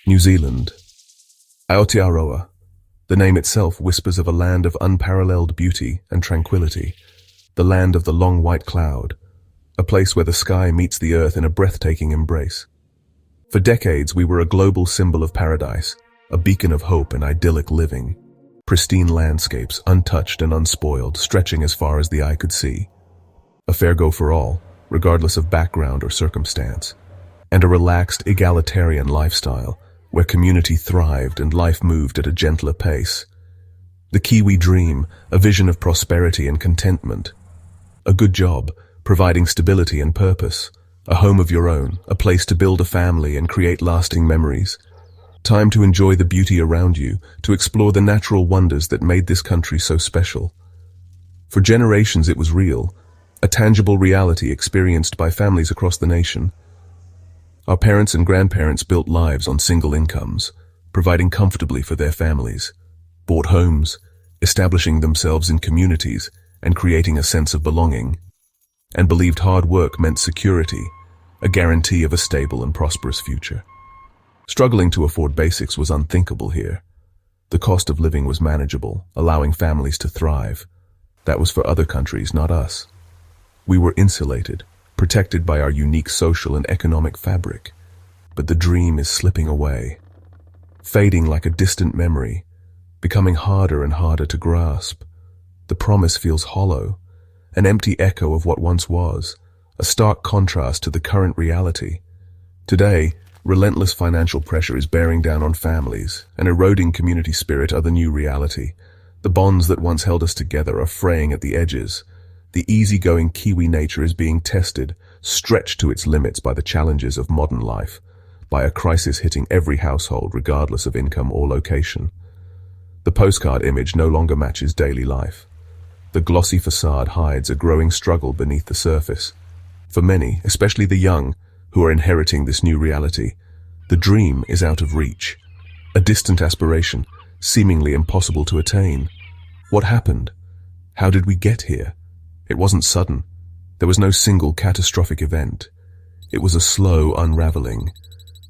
New Zealand. Aotearoa. The name itself whispers of a land of unparalleled beauty and tranquility, the land of the long white cloud, a place where the sky meets the earth in a breathtaking embrace. For decades, we were a global symbol of paradise, a beacon of hope and idyllic living. Pristine landscapes, untouched and unspoiled, stretching as far as the eye could see. A fair go for all, regardless of background or circumstance. And a relaxed, egalitarian lifestyle, where community thrived and life moved at a gentler pace. The Kiwi dream, a vision of prosperity and contentment. A good job, providing stability and purpose. A home of your own, a place to build a family and create lasting memories. Time to enjoy the beauty around you, to explore the natural wonders that made this country so special. For generations it was real, a tangible reality experienced by families across the nation. Our parents and grandparents built lives on single incomes, providing comfortably for their families, bought homes, establishing themselves in communities and creating a sense of belonging, and believed hard work meant security, a guarantee of a stable and prosperous future. Struggling to afford basics was unthinkable here. The cost of living was manageable, allowing families to thrive. That was for other countries, not us. We were insulated, protected by our unique social and economic fabric. But the dream is slipping away, fading like a distant memory, becoming harder and harder to grasp. The promise feels hollow, an empty echo of what once was, a stark contrast to the current reality. Today, relentless financial pressure is bearing down on families, and eroding community spirit are the new reality. The bonds that once held us together are fraying at the edges. The easygoing Kiwi nature is being tested, stretched to its limits by the challenges of modern life, by a crisis hitting every household regardless of income or location. The postcard image no longer matches daily life. The glossy facade hides a growing struggle beneath the surface. For many, especially the young, who are inheriting this new reality, the dream is out of reach, a distant aspiration, seemingly impossible to attain. What happened? How did we get here? It wasn't sudden. There was no single catastrophic event. It was a slow unraveling,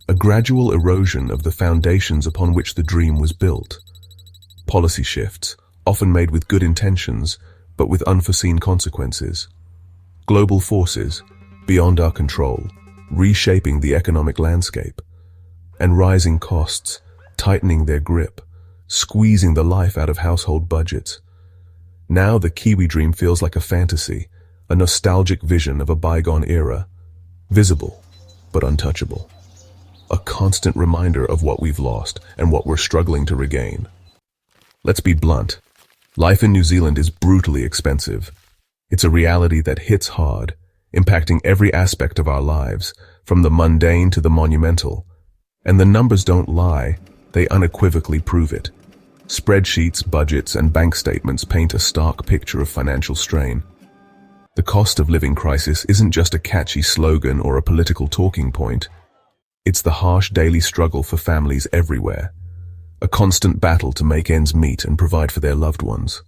a gradual erosion of the foundations upon which the dream was built. Policy shifts, often made with good intentions, but with unforeseen consequences. Global forces, beyond our control, reshaping the economic landscape, and rising costs, tightening their grip, squeezing the life out of household budgets. Now the Kiwi dream feels like a fantasy, a nostalgic vision of a bygone era, visible but untouchable. A constant reminder of what we've lost and what we're struggling to regain. Let's be blunt. Life in New Zealand is brutally expensive. It's a reality that hits hard, impacting every aspect of our lives, from the mundane to the monumental. And the numbers don't lie, they unequivocally prove it. Spreadsheets, budgets, and bank statements paint a stark picture of financial strain. The cost of living crisis isn't just a catchy slogan or a political talking point. It's the harsh daily struggle for families everywhere, a constant battle to make ends meet and provide for their loved ones.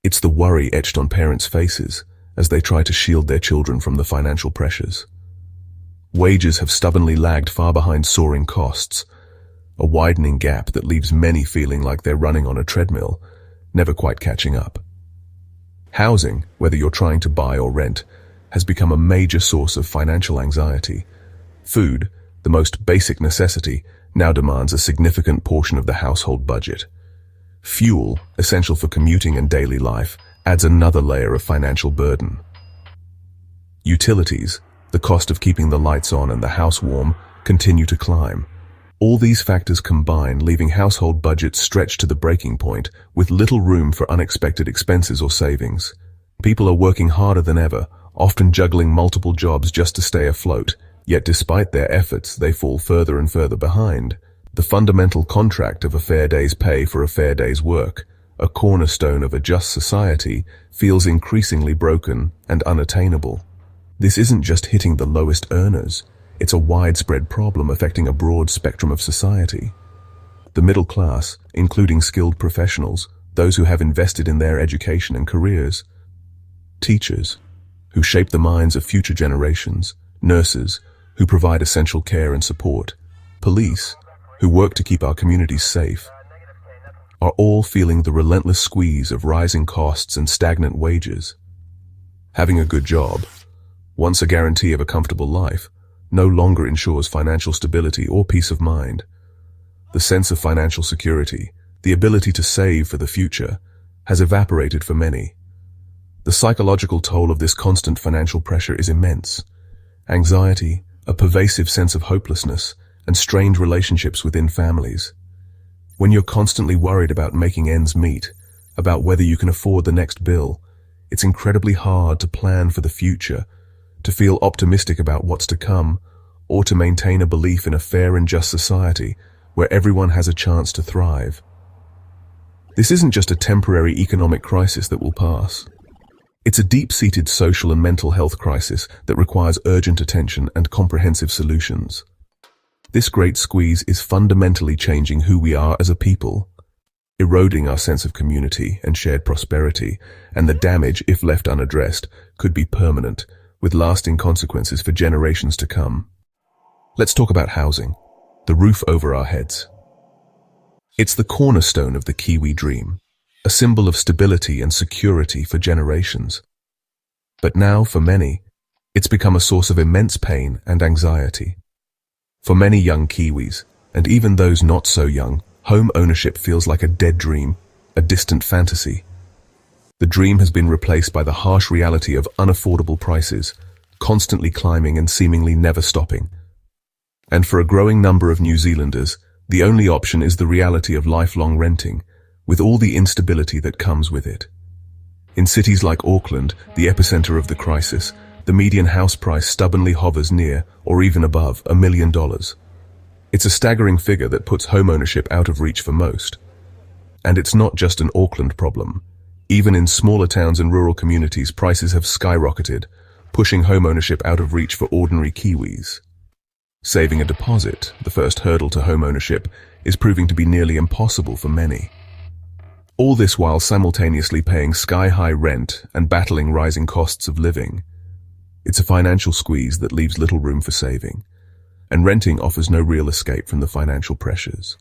It's the worry etched on parents' faces as they try to shield their children from the financial pressures. Wages have stubbornly lagged far behind soaring costs, a widening gap that leaves many feeling like they're running on a treadmill, never quite catching up. Housing, whether you're trying to buy or rent, has become a major source of financial anxiety. Food, the most basic necessity, now demands a significant portion of the household budget. Fuel, essential for commuting and daily life, adds another layer of financial burden. Utilities, the cost of keeping the lights on and the house warm, continue to climb. All these factors combine, leaving household budgets stretched to the breaking point, with little room for unexpected expenses or savings. People are working harder than ever, often juggling multiple jobs just to stay afloat, yet despite their efforts, they fall further and further behind. The fundamental contract of a fair day's pay for a fair day's work, a cornerstone of a just society, feels increasingly broken and unattainable. This isn't just hitting the lowest earners. It's a widespread problem affecting a broad spectrum of society. The middle class, including skilled professionals, those who have invested in their education and careers. Teachers, who shape the minds of future generations. Nurses, who provide essential care and support. Police, who work to keep our communities safe, are all feeling the relentless squeeze of rising costs and stagnant wages. Having a good job, once a guarantee of a comfortable life, no longer ensures financial stability or peace of mind. The sense of financial security, the ability to save for the future, has evaporated for many. The psychological toll of this constant financial pressure is immense. Anxiety, a pervasive sense of hopelessness, and strained relationships within families. When you're constantly worried about making ends meet, about whether you can afford the next bill, it's incredibly hard to plan for the future, to feel optimistic about what's to come, or to maintain a belief in a fair and just society where everyone has a chance to thrive. This isn't just a temporary economic crisis that will pass. It's a deep-seated social and mental health crisis that requires urgent attention and comprehensive solutions. This great squeeze is fundamentally changing who we are as a people, eroding our sense of community and shared prosperity, and the damage, if left unaddressed, could be permanent, with lasting consequences for generations to come. Let's talk about housing, the roof over our heads. It's the cornerstone of the Kiwi dream, a symbol of stability and security for generations. But now, for many, it's become a source of immense pain and anxiety. For many young Kiwis, and even those not so young, home ownership feels like a dead dream, a distant fantasy. The dream has been replaced by the harsh reality of unaffordable prices, constantly climbing and seemingly never stopping. And for a growing number of New Zealanders, the only option is the reality of lifelong renting, with all the instability that comes with it. In cities like Auckland, the epicenter of the crisis, the median house price stubbornly hovers near, or even above, $1 million. It's a staggering figure that puts homeownership out of reach for most. And it's not just an Auckland problem. Even in smaller towns and rural communities, prices have skyrocketed, pushing homeownership out of reach for ordinary Kiwis. Saving a deposit, the first hurdle to homeownership, is proving to be nearly impossible for many. All this while simultaneously paying sky-high rent and battling rising costs of living. It's a financial squeeze that leaves little room for saving, and renting offers no real escape from the financial pressures.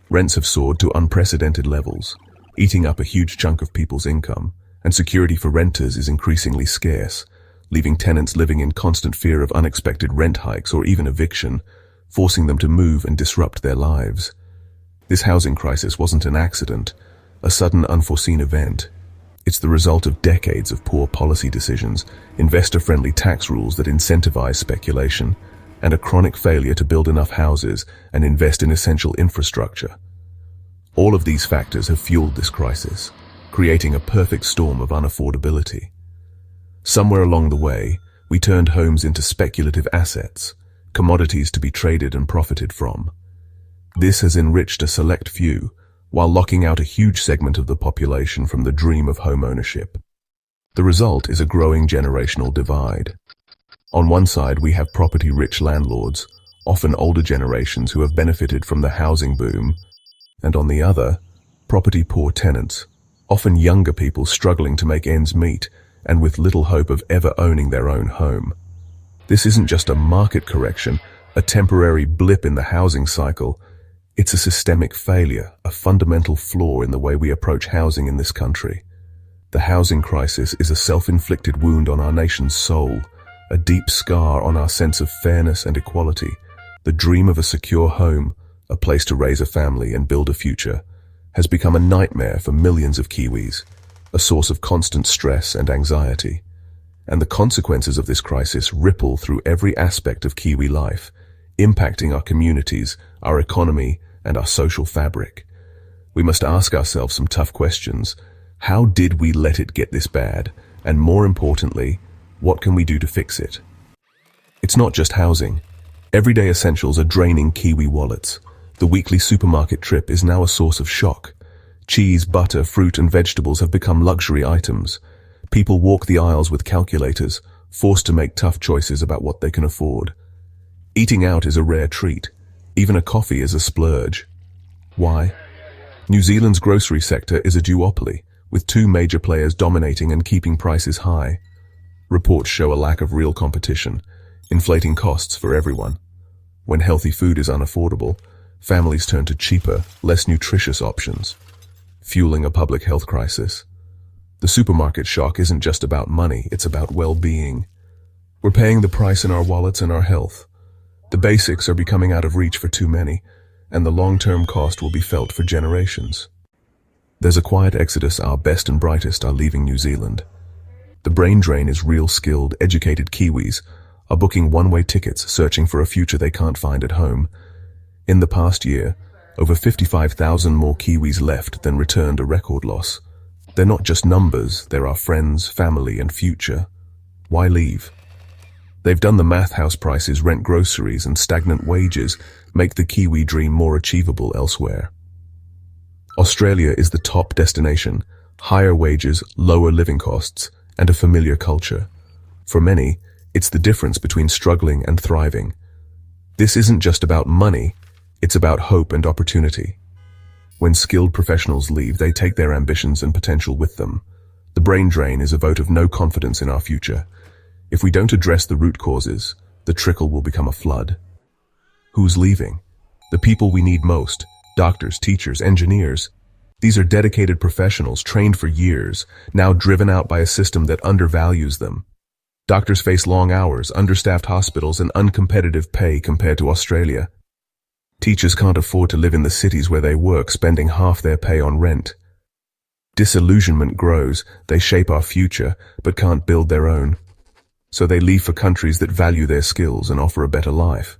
Rents have soared to unprecedented levels, eating up a huge chunk of people's income, and security for renters is increasingly scarce, leaving tenants living in constant fear of unexpected rent hikes or even eviction, forcing them to move and disrupt their lives. This housing crisis wasn't an accident, a sudden unforeseen event. It's the result of decades of poor policy decisions, investor-friendly tax rules that incentivize speculation, and a chronic failure to build enough houses and invest in essential infrastructure. All of these factors have fueled this crisis, creating a perfect storm of unaffordability. Somewhere along the way, we turned homes into speculative assets, commodities to be traded and profited from. This has enriched a select few, while locking out a huge segment of the population from the dream of home ownership. The result is a growing generational divide. On one side, we have property-rich landlords, often older generations who have benefited from the housing boom, and on the other, property-poor tenants, often younger people struggling to make ends meet and with little hope of ever owning their own home. This isn't just a market correction, a temporary blip in the housing cycle. It's a systemic failure, a fundamental flaw in the way we approach housing in this country. The housing crisis is a self-inflicted wound on our nation's soul, a deep scar on our sense of fairness and equality. The dream of a secure home, a place to raise a family and build a future, has become a nightmare for millions of Kiwis, a source of constant stress and anxiety. And the consequences of this crisis ripple through every aspect of Kiwi life, impacting our communities, our economy, and our social fabric. We must ask ourselves some tough questions. How did we let it get this bad? And more importantly, what can we do to fix it? It's not just housing. Everyday essentials are draining Kiwi wallets. The weekly supermarket trip is now a source of shock. Cheese, butter, fruit, and vegetables have become luxury items. People walk the aisles with calculators, forced to make tough choices about what they can afford. Eating out is a rare treat. Even a coffee is a splurge. Why? New Zealand's grocery sector is a duopoly, with two major players dominating and keeping prices high. Reports show a lack of real competition, inflating costs for everyone. When healthy food is unaffordable, families turn to cheaper, less nutritious options, fueling a public health crisis. The supermarket shock isn't just about money, it's about well-being. We're paying the price in our wallets and our health. The basics are becoming out of reach for too many, and the long-term cost will be felt for generations. There's a quiet exodus. Our best and brightest are leaving New Zealand. The brain drain is real. Skilled, educated Kiwis are booking one-way tickets, searching for a future they can't find at home. In the past year, over 55,000 more Kiwis left than returned, a record loss. They're not just numbers, they're our friends, family, and future. Why leave? They've done the math. House prices, rent, groceries, and stagnant wages make the Kiwi dream more achievable elsewhere. Australia is the top destination, higher wages, lower living costs, and a familiar culture. For many, it's the difference between struggling and thriving. This isn't just about money, it's about hope and opportunity. When skilled professionals leave, they take their ambitions and potential with them. The brain drain is a vote of no confidence in our future. If we don't address the root causes, the trickle will become a flood. Who's leaving? The people we need most: doctors, teachers, engineers. These are dedicated professionals trained for years, now driven out by a system that undervalues them. Doctors face long hours, understaffed hospitals, and uncompetitive pay compared to Australia. Teachers can't afford to live in the cities where they work, spending half their pay on rent. Disillusionment grows. They shape our future, but can't build their own. So they leave for countries that value their skills and offer a better life.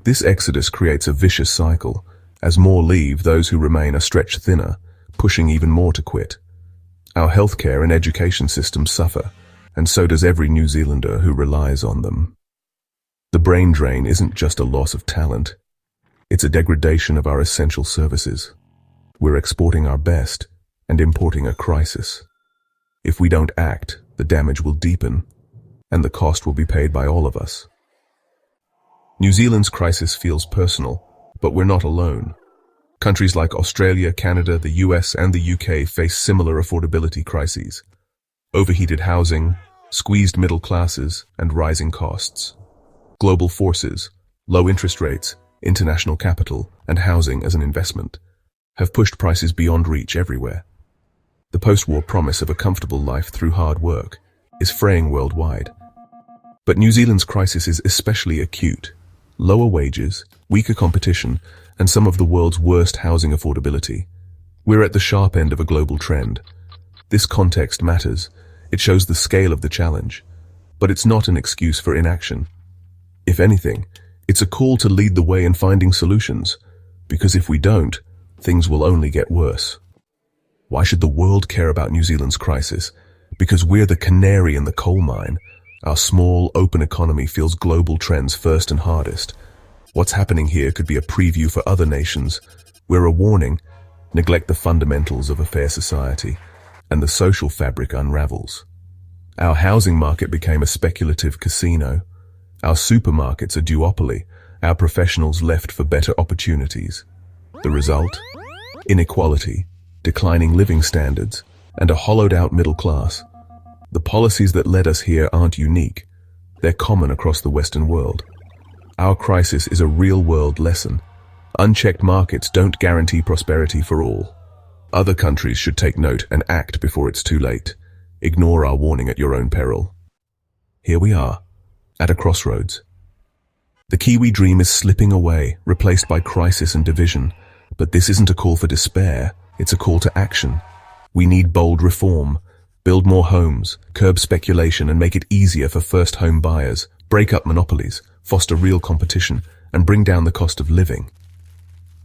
This exodus creates a vicious cycle. As more leave, those who remain are stretched thinner, pushing even more to quit. Our healthcare and education systems suffer, and so does every New Zealander who relies on them. The brain drain isn't just a loss of talent. It's a degradation of our essential services. We're exporting our best and importing a crisis. If we don't act, the damage will deepen, and the cost will be paid by all of us. New Zealand's crisis feels personal, but we're not alone. Countries like Australia, Canada, the US, and the UK face similar affordability crises. Overheated housing, squeezed middle classes, and rising costs. Global forces, low interest rates, international capital, and housing as an investment have pushed prices beyond reach everywhere. The post-war promise of a comfortable life through hard work is fraying worldwide. But New Zealand's crisis is especially acute. Lower wages, weaker competition, and some of the world's worst housing affordability. We're at the sharp end of a global trend. This context matters. It shows the scale of the challenge. But it's not an excuse for inaction. If anything, it's a call to lead the way in finding solutions. Because if we don't, things will only get worse. Why should the world care about New Zealand's crisis? Because we're the canary in the coal mine. Our small, open economy feels global trends first and hardest. What's happening here could be a preview for other nations. We're a warning. Neglect the fundamentals of a fair society, and the social fabric unravels. Our housing market became a speculative casino. Our supermarkets a duopoly. Our professionals left for better opportunities. The result? Inequality, declining living standards, and a hollowed-out middle class. The policies that led us here aren't unique. They're common across the Western world. Our crisis is a real-world lesson. Unchecked markets don't guarantee prosperity for all. Other countries should take note and act before it's too late. Ignore our warning at your own peril. Here we are, at a crossroads. The Kiwi dream is slipping away, replaced by crisis and division. But this isn't a call for despair, it's a call to action. We need bold reform. Build more homes, curb speculation, and make it easier for first home buyers. Break up monopolies, foster real competition, and bring down the cost of living.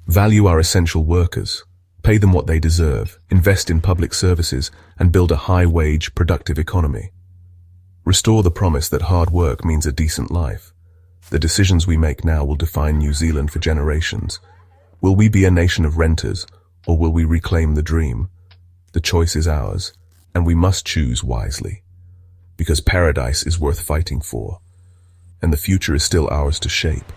Value our essential workers. Pay them what they deserve, invest in public services, and build a high-wage, productive economy. Restore the promise that hard work means a decent life. The decisions we make now will define New Zealand for generations. Will we be a nation of renters, or will we reclaim the dream? The choice is ours, and we must choose wisely. Because paradise is worth fighting for, and the future is still ours to shape.